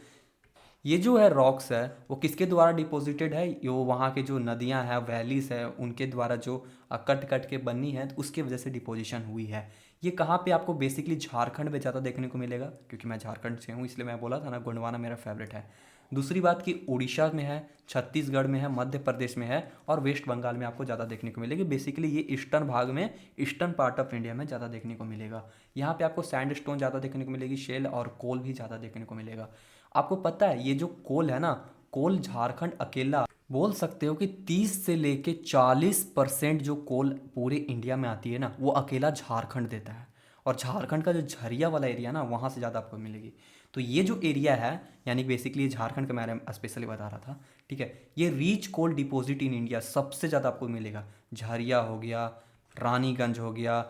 ये जो है रॉक्स है वो किसके द्वारा डिपॉजिटेड है, ये वहाँ के जो नदियाँ हैं, वैलीज है, उनके द्वारा जो कट कट के बनी है, तो उसके वजह से डिपोजिशन हुई है। ये कहाँ पे आपको बेसिकली झारखंड में ज़्यादा देखने को मिलेगा, क्योंकि मैं झारखंड से हूँ इसलिए मैं बोला था ना गोंडवाना मेरा फेवरेट है। दूसरी बात कि उड़ीसा में है, छत्तीसगढ़ में है, मध्य प्रदेश में है, और वेस्ट बंगाल में आपको ज़्यादा देखने को मिलेगी। बेसिकली ये ईस्टर्न भाग में, ईस्टर्न पार्ट ऑफ इंडिया में ज़्यादा देखने को मिलेगा। यहाँ पे आपको सैंड स्टोन ज़्यादा देखने को मिलेगी, शेल और कोल भी ज़्यादा देखने को मिलेगा। आपको पता है ये जो कोल है ना, कोल झारखंड अकेला बोल सकते हो कि 30 से लेके 40% जो कोल पूरे इंडिया में आती है ना, वो अकेला झारखंड देता है। और झारखंड का जो झरिया वाला एरिया ना, वहाँ से ज़्यादा आपको मिलेगी। तो ये जो एरिया है, यानी बेसिकली झारखंड के बारे में स्पेशली बता रहा था। ठीक है, ये rich coal deposit in India सबसे ज़्यादा आपको मिलेगा। झरिया हो गया, रानीगंज हो गया,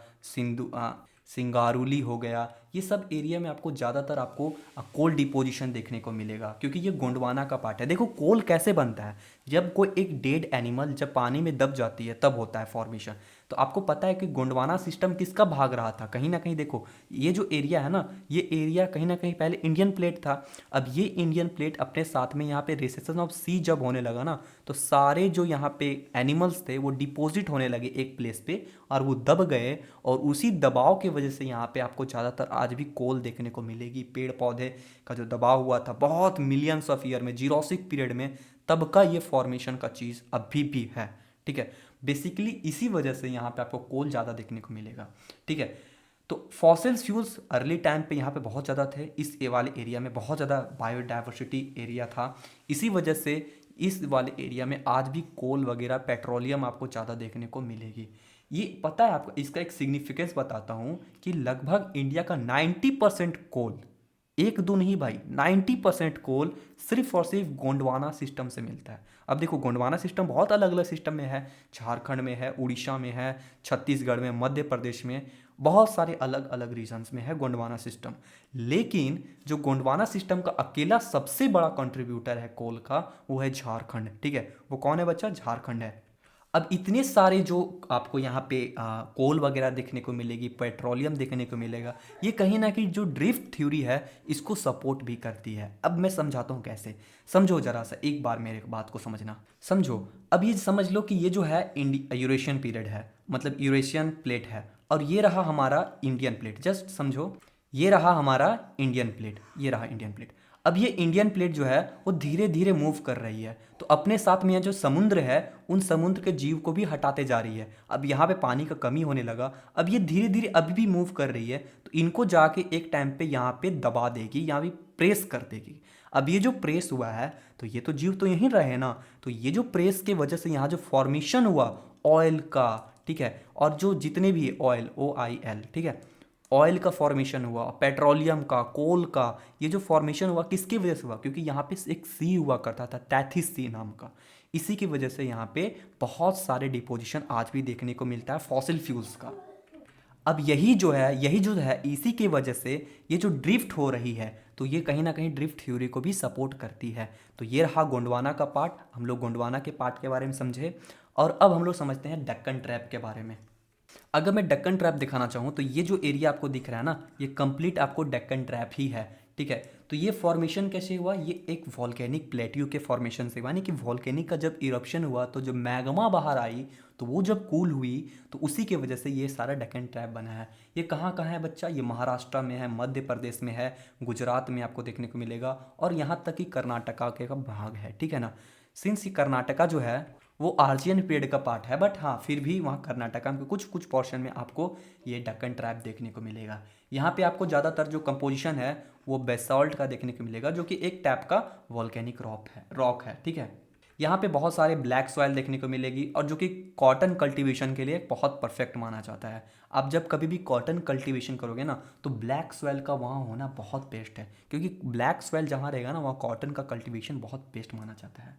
सिंगारुली हो गया, ये सब एरिया में आपको ज़्यादातर आपको कोल डिपोजिशन देखने को मिलेगा, क्योंकि ये गोंडवाना का पार्ट है। देखो कोल कैसे बनता है, जब कोई एक डेड एनिमल जब पानी में दब जाती है तब होता है फॉर्मेशन। तो आपको पता है कि गोंडवाना सिस्टम किसका भाग रहा था, कहीं ना कहीं देखो ये जो एरिया है ना, ये एरिया कहीं ना कहीं पहले इंडियन प्लेट था। अब ये इंडियन प्लेट अपने साथ में यहाँ पे रेसेशन ऑफ सी जब होने लगा ना, तो सारे जो यहाँ पे एनिमल्स थे वो डिपॉजिट होने लगे एक प्लेस पे, और वो दब गए, और उसी दबाव की वजह से यहाँ पे आपको ज़्यादातर आज भी कोल देखने को मिलेगी। पेड़ पौधे का जो दबाव हुआ था बहुत मिलियंस ऑफ ईयर में, जीरोसिक पीरियड में, तब का ये फॉर्मेशन का चीज़ अभी भी है। ठीक है, बेसिकली इसी वजह से यहाँ पे आपको कोल ज़्यादा देखने को मिलेगा। ठीक है, तो फॉसिल फ्यूल्स अर्ली टाइम पे यहाँ पे बहुत ज़्यादा थे, इस ए वाले एरिया में बहुत ज़्यादा बायोडाइवर्सिटी एरिया था। इसी वजह से इस वाले एरिया में आज भी कोल वगैरह पेट्रोलियम आपको ज़्यादा देखने को मिलेगी। ये पता है आपको, इसका एक सिग्निफिकेंस बताता हूँ कि लगभग इंडिया का 90% कोल, एक दो नहीं भाई, 90% कोल सिर्फ और सिर्फ गोंडवाना सिस्टम से मिलता है। अब देखो गोंडवाना सिस्टम बहुत अलग अलग सिस्टम में है, झारखंड में है, उड़ीसा में है, छत्तीसगढ़ में, मध्य प्रदेश में, बहुत सारे अलग अलग रीजन्स में है गोंडवाना सिस्टम। लेकिन जो गोंडवाना सिस्टम का अकेला सबसे बड़ा कंट्रीब्यूटर है कोल का, वो है झारखंड। ठीक है, वो कौन है बच्चा, झारखंड है। अब इतने सारे जो आपको यहाँ पे कोल वगैरह देखने को मिलेगी, पेट्रोलियम देखने को मिलेगा, ये कहीं ना कहीं जो ड्रिफ्ट थ्योरी है इसको सपोर्ट भी करती है। अब मैं समझाता हूँ कैसे, समझो जरा सा, एक बार मेरे बात को समझना, समझो। अब ये समझ लो कि ये जो है यूरेशियन पीरियड है, मतलब यूरेशियन प्लेट है, और ये रहा हमारा इंडियन प्लेट। जस्ट समझो, ये रहा हमारा इंडियन प्लेट, ये रहा इंडियन प्लेट। अब ये इंडियन प्लेट जो है वो धीरे धीरे मूव कर रही है, तो अपने साथ में यह जो समुद्र है, उन समुद्र के जीव को भी हटाते जा रही है। अब यहाँ पे पानी का कमी होने लगा, अब ये धीरे धीरे अभी भी मूव कर रही है, तो इनको जाके एक टाइम पे यहाँ पे दबा देगी, यहाँ भी प्रेस कर देगी। अब ये जो प्रेस हुआ है, तो ये तो जीव तो यहीं रहे ना, तो ये जो प्रेस के वजह से यहाँ जो फॉर्मेशन हुआ ऑयल का, ठीक है, और जो जितने भी ऑयल, OIL, ठीक है, ऑयल का फॉर्मेशन हुआ, पेट्रोलियम का, कोल का, ये जो फॉर्मेशन हुआ किसकी वजह से हुआ, क्योंकि यहाँ पे एक सी हुआ करता था, तैथिस सी नाम का। इसी की वजह से यहाँ पे बहुत सारे डिपोजिशन आज भी देखने को मिलता है फॉसिल फ्यूल्स का। अब यही जो है इसी की वजह से ये जो ड्रिफ्ट हो रही है, तो ये कहीं ना कहीं ड्रिफ्ट थ्योरी को भी सपोर्ट करती है। तो ये रहा गोंडवाना का पार्ट, हम लोग गोंडवाना के पार्ट के बारे में समझे। और अब हम लोग समझते हैं डेक्कन ट्रैप के बारे में। अगर मैं डेक्कन ट्रैप दिखाना चाहूँ तो ये जो एरिया आपको दिख रहा है ना, ये कंप्लीट आपको डेक्कन ट्रैप ही है, ठीक है। तो ये फॉर्मेशन कैसे हुआ, ये एक वॉल्केनिक प्लेट्यू के फॉर्मेशन से हुआ, यानी कि वॉल्केनिक का जब इरप्शन हुआ तो जब मैग्मा बाहर आई तो वो जब कूल हुई तो उसी की वजह से ये सारा डेक्कन ट्रैप बना है। ये कहाँ कहाँ है बच्चा, ये महाराष्ट्र में है, मध्य प्रदेश में है, गुजरात में आपको देखने को मिलेगा, और यहाँ तक कि कर्नाटका के का भाग है, ठीक है ना। सिंस ये कर्नाटका जो है वो आर्जियन पीरियड का पार्ट है, बट हाँ फिर भी वहाँ कर्नाटका में कुछ कुछ पोर्शन में आपको ये डेक्कन ट्रैप देखने को मिलेगा। यहाँ पे आपको ज़्यादातर जो कंपोजिशन है वो बेसाल्ट का देखने को मिलेगा, जो कि एक टाइप का वॉल्केनिक रॉक है, ठीक है। यहाँ पे बहुत सारे ब्लैक सॉइल देखने को मिलेगी, और जो कि कॉटन कल्टीवेशन के लिए बहुत परफेक्ट माना जाता है। आप जब कभी भी कॉटन कल्टीवेशन करोगे ना तो ब्लैक सॉइल का वहाँ होना बहुत बेस्ट है, क्योंकि ब्लैक सॉइल जहाँ रहेगा ना वहाँ कॉटन का कल्टीवेशन बहुत बेस्ट माना जाता है।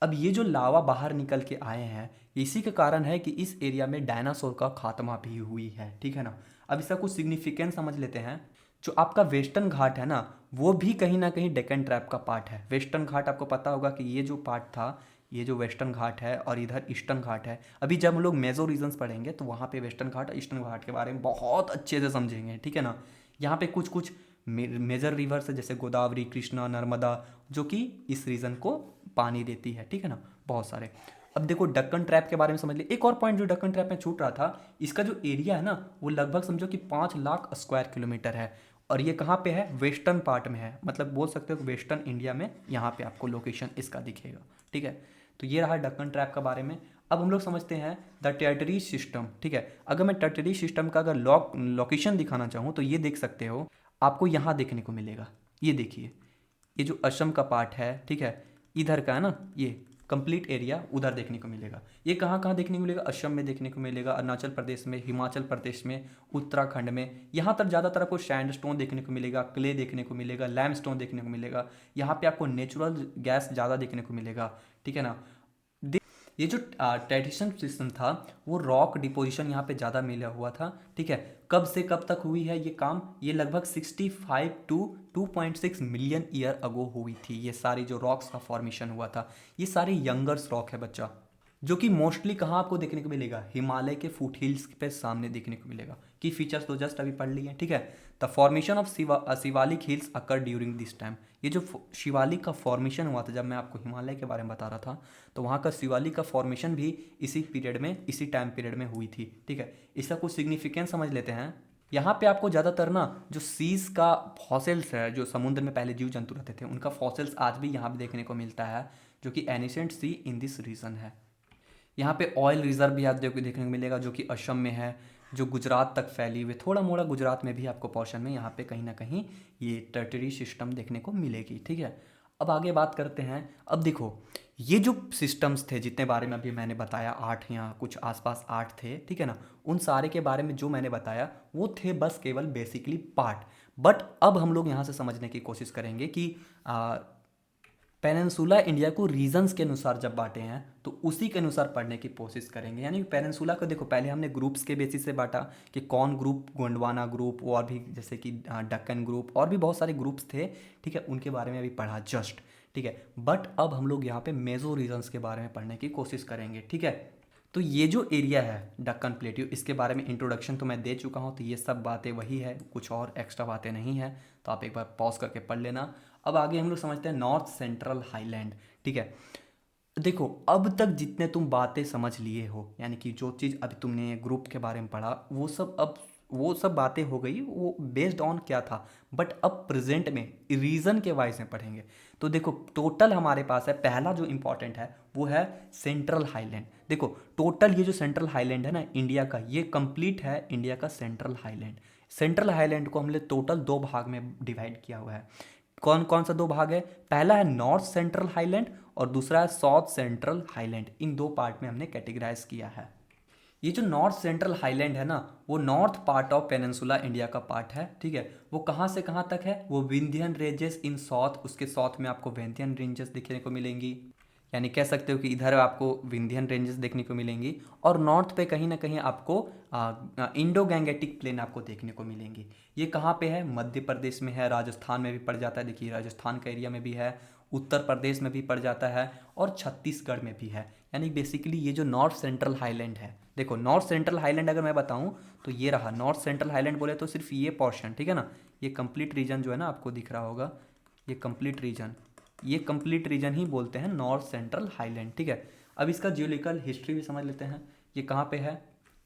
अब ये जो लावा बाहर निकल के आए हैं, इसी के कारण है कि इस एरिया में डायनासोर का खात्मा भी हुई है, ठीक है ना। अब इसका कुछ सिग्निफिकेंस समझ लेते हैं। जो आपका वेस्टर्न घाट है ना, वो भी कहीं ना कहीं डेक्कन ट्रैप का पार्ट है। वेस्टर्न घाट आपको पता होगा कि ये जो पार्ट था, ये जो वेस्टर्न घाट है और इधर ईस्टर्न घाट है। अभी जब हम लोग मेजो रीजन्स पढ़ेंगे तो वहाँ पे वेस्टर्न घाट और ईस्टर्न घाट के बारे में बहुत अच्छे से समझेंगे, ठीक है ना। यहाँ पे कुछ कुछ मेजर रिवर्स है, जैसे गोदावरी, कृष्णा, नर्मदा, जो कि इस रीजन को पानी देती है, ठीक है ना, बहुत सारे। अब देखो डेक्कन ट्रैप के बारे में समझ लिया। एक और पॉइंट जो डेक्कन ट्रैप में छूट रहा था, इसका जो एरिया है ना वो लगभग समझो कि 5 लाख स्क्वायर किलोमीटर है, और ये कहाँ पे है, वेस्टर्न पार्ट में है, मतलब बोल सकते हो वेस्टर्न इंडिया में यहाँ पे आपको लोकेशन इसका दिखेगा, ठीक है। तो ये रहा डेक्कन ट्रैप के बारे में। अब हम लोग समझते हैं द टेरिटरी सिस्टम, ठीक है। अगर मैं टेरिटरी सिस्टम का अगर लोकेशन दिखाना चाहूँ तो ये देख सकते हो, आपको यहाँ देखने को मिलेगा। ये देखिए, ये जो असम का पार्ट है, ठीक है, इधर का है ना, ये कंप्लीट एरिया उधर देखने को मिलेगा। ये कहाँ कहाँ देखने को मिलेगा, असम में देखने को मिलेगा, अरुणाचल प्रदेश में, हिमाचल प्रदेश में, उत्तराखंड में। यहाँ पर ज़्यादातर आपको सैंडस्टोन देखने को मिलेगा, क्ले देखने को मिलेगा, लैमस्टोन देखने को मिलेगा। यहाँ पे आपको नेचुरल गैस ज़्यादा देखने को मिलेगा, ठीक है ना। ये जो ट्रेडिशन सिस्टम था वो रॉक डिपोजिशन यहाँ पे ज़्यादा मिला हुआ था, ठीक है। कब से कब तक हुई है ये काम, ये लगभग 65 टू 2.6 मिलियन ईयर अगो हुई थी। ये सारी जो रॉक्स का फॉर्मेशन हुआ था, ये सारे यंगर्स रॉक है बच्चा, जो कि मोस्टली कहाँ आपको देखने को मिलेगा, हिमालय के फुट हिल्स पे सामने देखने को मिलेगा। की फीचर्स तो जस्ट अभी पढ़ लिए, ठीक है। The formation of Shivalik hills occur during this time. ये जो शिवालिक का फॉर्मेशन हुआ था, जब मैं आपको हिमालय के बारे में बता रहा था, तो वहाँ का शिवालिक का फॉर्मेशन भी इसी पीरियड में, इसी टाइम पीरियड में हुई थी, ठीक है। इसका कुछ सिग्निफिकेंस समझ लेते हैं। यहाँ पे आपको ज़्यादातर ना जो सीज का फॉसिल्स है, जो समुद्र में पहले जीव जंतु रहते थे, उनका फॉसिल्स आज भी यहाँ पे देखने को मिलता है, जो कि ancient sea in this region है। यहाँ पे ऑयल रिजर्व भी आप देखने को मिलेगा, जो कि असम में है, जो गुजरात तक फैली हुई, थोड़ा मोड़ा गुजरात में भी आपको पोर्शन में यहाँ पे कहीं ना कहीं ये टर्टरी सिस्टम देखने को मिलेगी, ठीक है। अब आगे बात करते हैं। अब देखो, ये जो सिस्टम्स थे जितने बारे में अभी मैंने बताया, 8 यहाँ कुछ आसपास 8 थे, ठीक है ना। उन सारे के बारे में जो मैंने बताया वो थे बस केवल बेसिकली पार्ट। बट अब हम लोग यहाँ से समझने की कोशिश करेंगे कि पेनिनसुला इंडिया को रीजन्स के अनुसार जब बांटे हैं तो उसी के अनुसार पढ़ने की कोशिश करेंगे। यानी पेनिनसुला को देखो, पहले हमने ग्रुप्स के बेसिस से बांटा कि कौन ग्रुप, गोंडवाना ग्रुप, और भी जैसे कि डक्कन ग्रुप, और भी बहुत सारे ग्रुप्स थे, ठीक है। उनके बारे में अभी पढ़ा जस्ट, ठीक है। बट अब हम लोग यहाँ पे मेजो रीजन्स के बारे में पढ़ने की कोशिश करेंगे, ठीक है। तो ये जो एरिया है डक्कन प्लेट्यू, इसके बारे में इंट्रोडक्शन तो मैं दे चुका हूँ, तो ये सब बातें वही है, कुछ और एक्स्ट्रा बातें नहीं है, तो आप एक बार पॉज करके पढ़ लेना। अब आगे हम लोग समझते हैं नॉर्थ सेंट्रल हाईलैंड, ठीक है। देखो, अब तक जितने तुम बातें समझ लिए हो, यानी कि जो चीज़ अभी तुमने ग्रुप के बारे में पढ़ा, वो सब बातें हो गई, वो बेस्ड ऑन क्या था। बट अब प्रेजेंट में रीजन के वाइज में पढ़ेंगे। तो देखो, टोटल हमारे पास है, पहला जो इंपॉर्टेंट है वो है सेंट्रल हाईलैंड। देखो, टोटल ये जो सेंट्रल हाईलैंड है ना इंडिया का, ये कंप्लीट है इंडिया का सेंट्रल हाईलैंड। सेंट्रल हाईलैंड को हमने टोटल 2 भाग में डिवाइड किया हुआ है। कौन कौन सा 2 भाग है, पहला है नॉर्थ सेंट्रल हाईलैंड और दूसरा है साउथ सेंट्रल हाईलैंड। इन 2 पार्ट में हमने कैटेगराइज किया है। ये जो नॉर्थ सेंट्रल हाईलैंड है ना, वो north part of peninsula India का पार्ट है, ठीक है। वो कहाँ से कहाँ तक है, वो विंध्यन रेंजेस इन साउथ, उसके साउथ में आपको विंध्यन रेंजेस दिखने को मिलेंगी। यानी कह सकते हो कि इधर आपको विंध्यन रेंजेस देखने को मिलेंगी और नॉर्थ पे कहीं ना कहीं आपको इंडो गैंगेटिक प्लेन आपको देखने को मिलेंगी। ये कहाँ पे है? मध्य प्रदेश में है, राजस्थान में भी पड़ जाता है, देखिए राजस्थान का एरिया में भी है, उत्तर प्रदेश में भी पड़ जाता है और छत्तीसगढ़ में भी है। यानी बेसिकली ये जो नॉर्थ सेंट्रल हाईलैंड है, देखो नॉर्थ सेंट्रल हाईलैंड अगर मैं बताऊँ तो ये रहा नॉर्थ सेंट्रल हाईलैंड, बोले तो सिर्फ ये पोर्शन, ठीक है ना, ये कंप्लीट रीजन जो है ना आपको दिख रहा होगा, ये कंप्लीट रीजन, ये कंप्लीट रीजन ही बोलते हैं नॉर्थ सेंट्रल हाईलैंड, ठीक है। अब इसका जियोलॉजिकल हिस्ट्री भी समझ लेते हैं। ये कहाँ पे है?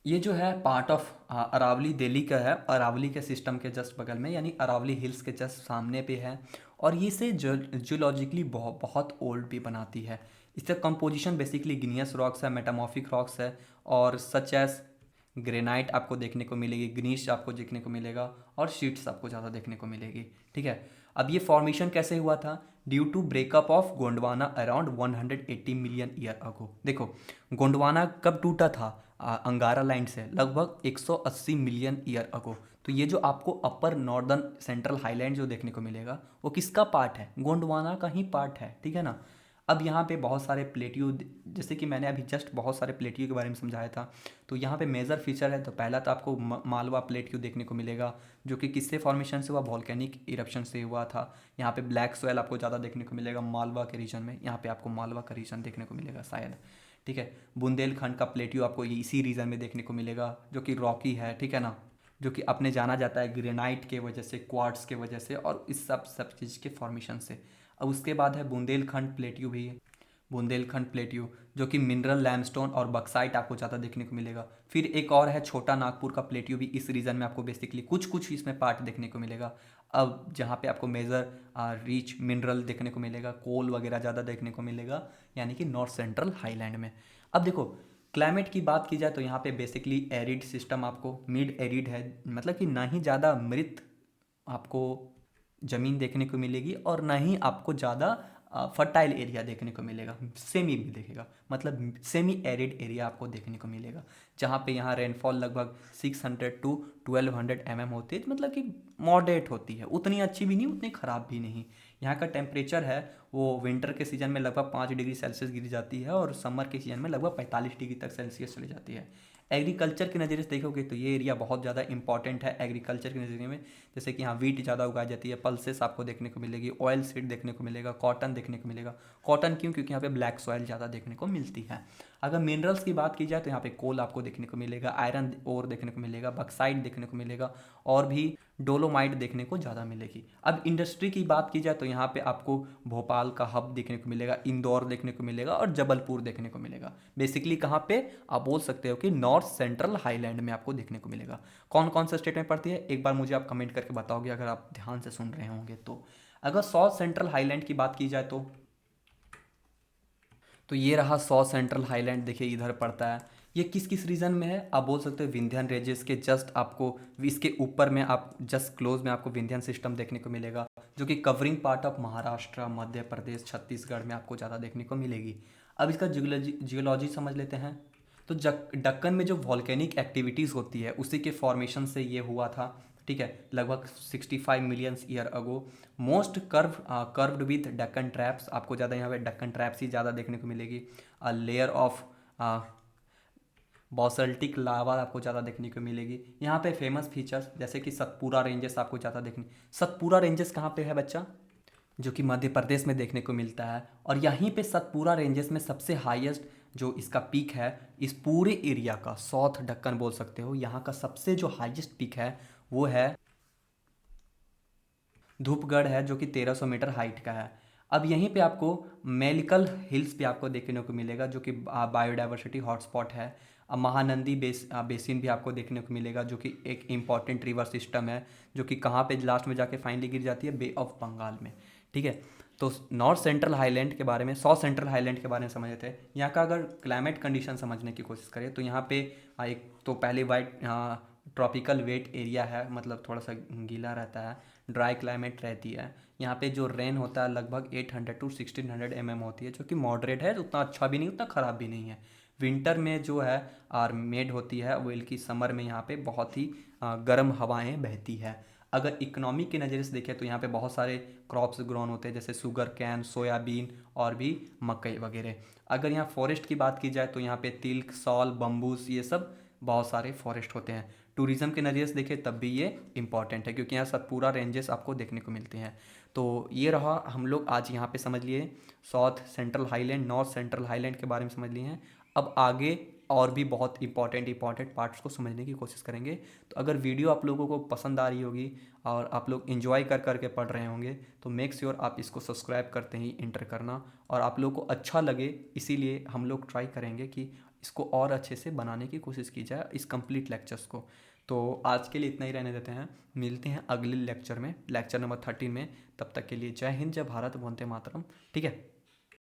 ये जो है पार्ट ऑफ अरावली दिल्ली का है, अरावली के सिस्टम के जस्ट बगल में, यानी अरावली हिल्स के जस्ट सामने पे है। और ये से जियोलॉजिकली बहुत बहुत ओल्ड भी बनाती है। इसका कंपोजिशन बेसिकली ग्नीयस रॉक्स है, मेटामॉर्फिक रॉक्स है, और सच एस ग्रेनाइट आपको देखने को मिलेगी, ग्नीश आपको देखने को मिलेगा, और शीट्स आपको ज़्यादा देखने को मिलेगी, ठीक है। अब ये फॉर्मेशन कैसे हुआ था? Due to breakup of Gondwana around 180 million year ago. देखो गोंडवाना कब टूटा था? अंगारा लाइन से लगभग 180 मिलियन ईयर अगो। तो ये जो आपको अपर नॉर्दर्न सेंट्रल हाईलैंड जो देखने को मिलेगा वो किसका पार्ट है? गोंडवाना का ही पार्ट है, ठीक है ना। अब यहाँ पे बहुत सारे प्लेट्यू, जैसे कि मैंने अभी जस्ट बहुत सारे प्लेट्यू के बारे में समझाया था, तो यहाँ पे मेजर फीचर है। तो पहला तो आपको मालवा प्लेट्यू देखने को मिलेगा, जो कि किससे फॉर्मेशन से हुआ? वॉल्केनिक इरप्शन से हुआ था। यहाँ पे ब्लैक सोयल आपको ज़्यादा देखने को मिलेगा मालवा के रीजन में, यहाँ पे आपको मालवा का रीजन देखने को मिलेगा शायद, ठीक है। बुंदेलखंड का प्लेट्यू आपको इसी रीजन में देखने को मिलेगा, जो कि रॉकी है, ठीक है ना, जो कि अपने जाना जाता है ग्रेनाइट के वजह से, क्वार्ट्स के वजह से, और इस सब चीज़ के फॉर्मेशन से। अब उसके बाद है बुंदेलखंड प्लेट्यू भी, बुंदेलखंड प्लेट्यू, जो कि मिनरल लैमस्टोन और बक्साइट आपको ज़्यादा देखने को मिलेगा। फिर एक और है छोटा नागपुर का प्लेट्यू, भी इस रीजन में आपको बेसिकली कुछ कुछ इसमें पार्ट देखने को मिलेगा। अब जहाँ पे आपको मेजर रिच मिनरल देखने को मिलेगा, कोल वगैरह ज़्यादा देखने को मिलेगा, यानी कि नॉर्थ सेंट्रल हाईलैंड में। अब देखो क्लाइमेट की बात की जाए तो यहाँ पे बेसिकली एरिड सिस्टम, आपको मिड एरिड है, मतलब कि ना ही ज़्यादा मृत आपको ज़मीन देखने को मिलेगी और ना ही आपको ज़्यादा फर्टाइल एरिया देखने को मिलेगा, सेमी भी देखेगा, मतलब सेमी एरिड एरिया आपको देखने को मिलेगा, जहाँ पे यहाँ रेनफॉल लगभग 600 टू 1200 mm होती है, मतलब कि मॉडरेट होती है, उतनी अच्छी भी नहीं उतनी ख़राब भी नहीं। यहाँ का टेम्परेचर है वो विंटर के सीज़न में लगभग 5 डिग्री सेल्सियस गिर जाती है और समर के सीज़न में लगभग 45 डिग्री तक सेल्सियस चली जाती है। एग्रीकल्चर के नज़रिए से देखोगे तो ये एरिया बहुत ज़्यादा इंपॉर्टेंट है एग्रीकल्चर के नज़रिए में। जैसे कि यहाँ वीट ज़्यादा उगाई जाती है, पल्सेस आपको देखने को मिलेगी, ऑयल सीड देखने को मिलेगा, कॉटन देखने को मिलेगा। कॉटन क्यों? क्योंकि यहाँ पे ब्लैक सॉइल ज़्यादा देखने को मिलती है। अगर मिनरल्स की बात की जाए तो यहाँ पे कोल आपको देखने को मिलेगा, आयरन ओर देखने को मिलेगा, बक्साइट देखने को मिलेगा, और भी डोलोमाइट देखने को ज़्यादा मिलेगी। अब इंडस्ट्री की बात की जाए तो यहाँ पे आपको भोपाल का हब देखने को मिलेगा, इंदौर देखने को मिलेगा और जबलपुर देखने को मिलेगा। बेसिकली कहाँ पे? आप बोल सकते हो कि नॉर्थ सेंट्रल हाईलैंड में आपको देखने को मिलेगा। कौन कौन सा स्टेट में पड़ती है एक बार मुझे आप कमेंट करके बताओगे अगर आप ध्यान से सुन रहे होंगे तो। अगर साउथ सेंट्रल हाईलैंड की बात की जाए तो ये रहा साउथ सेंट्रल हाईलैंड, देखिए इधर पड़ता है। ये किस किस रीजन में है? आप बोल सकते हो विंध्यन रेंजेस के जस्ट आपको इसके ऊपर में, आप जस्ट क्लोज में आपको विंध्यन सिस्टम देखने को मिलेगा, जो कि covering part of Maharashtra, Madhya Pradesh, Chhattisgarh में आपको ज़्यादा देखने को मिलेगी। अब इसका जियोलॉजी समझ लेते हैं। तो दक्कन में जो वॉल्केनिक एक्टिविटीज़ होती है उसी के फॉर्मेशन से ये हुआ था, ठीक है, लगभग 65 million year ago. Most curved with Deccan traps, आपको ज़्यादा यहाँ पे डक्कन ट्रैप्स ही ज़्यादा देखने को मिलेगी। लेयर ऑफ बॉसल्टिक लावा आपको ज़्यादा देखने को मिलेगी। यहाँ पे फेमस फीचर्स जैसे कि सतपुरा रेंजेस आपको ज़्यादा देखने, सतपुरा रेंजेस कहाँ पे है बच्चा? जो कि मध्य प्रदेश में देखने को मिलता है। और यहीं पे सतपुरा रेंजेस में सबसे हाईएस्ट जो इसका पीक है इस पूरे एरिया का, साउथ दक्कन बोल सकते हो, यहाँ का सबसे जो हाईएस्ट पीक है वो है धूपगढ़ है, जो कि 1300 मीटर हाइट का है। अब यहीं पे आपको मेलिकल हिल्स भी आपको देखने को मिलेगा, जो कि बायोडाइवर्सिटी हॉटस्पॉट है। अब महानंदी बेसिन भी आपको देखने को मिलेगा, जो कि एक इम्पॉर्टेंट रिवर सिस्टम है, जो कि कहाँ पे लास्ट में जाके फाइनली गिर जाती है? बे ऑफ बंगाल में, ठीक है। तो नॉर्थ सेंट्रल हाईलैंड के बारे में, साउथ सेंट्रल हाईलैंड के बारे में समझे थे। यहाँ का अगर क्लाइमेट कंडीशन समझने की कोशिश करें तो यहाँ पे एक तो पहले वाइट ट्रॉपिकल वेट एरिया है, मतलब थोड़ा सा गीला रहता है, ड्राई क्लाइमेट रहती है। यहाँ पे जो रेन होता है लगभग 800 टू 1600 mm होती है, जो कि मॉडरेट है, उतना अच्छा भी नहीं उतना ख़राब भी नहीं है। विंटर में जो है आर्मेड होती है, बल्कि समर में यहाँ पे बहुत ही गर्म हवाएं बहती है। अगर इकोनॉमी के नज़रिए से देखें तो यहाँ पे बहुत सारे क्रॉप्स ग्रोन होते हैं, जैसे शुगर कैन, सोयाबीन और भी मकई वगैरह। अगर यहाँ फॉरेस्ट की बात की जाए तो यहाँ पे तिल, सॉल, बम्बूस, ये सब बहुत सारे फॉरेस्ट होते हैं। टूरिज़्म के नज़रिए से देखें तब भी ये इंपॉर्टेंट है, क्योंकि यहाँ सब पूरा रेंजेस आपको देखने को मिलते हैं। तो ये रहा, हम लोग आज यहाँ पे समझ लिए south central highland, north central highland के बारे में समझ लिए हैं। अब आगे और भी बहुत इंपॉर्टेंट पार्ट्स को समझने की कोशिश करेंगे। तो अगर वीडियो आप लोगों को पसंद आ रही होगी और आप लोग इन्जॉय कर करके पढ़ रहे होंगे, तो मेक श्योर आप इसको सब्सक्राइब करते ही इंटर करना। और आप लोगों को अच्छा लगे, इसीलिए हम लोग ट्राई करेंगे कि इसको और अच्छे से बनाने की कोशिश की जाए, इस कंप्लीट लेक्चर्स को। तो आज के लिए इतना ही रहने देते हैं, मिलते हैं अगले लेक्चर में, लेक्चर नंबर 13 में। तब तक के लिए जय हिंद, जय भारत, वंदे मातरम। ठीक है।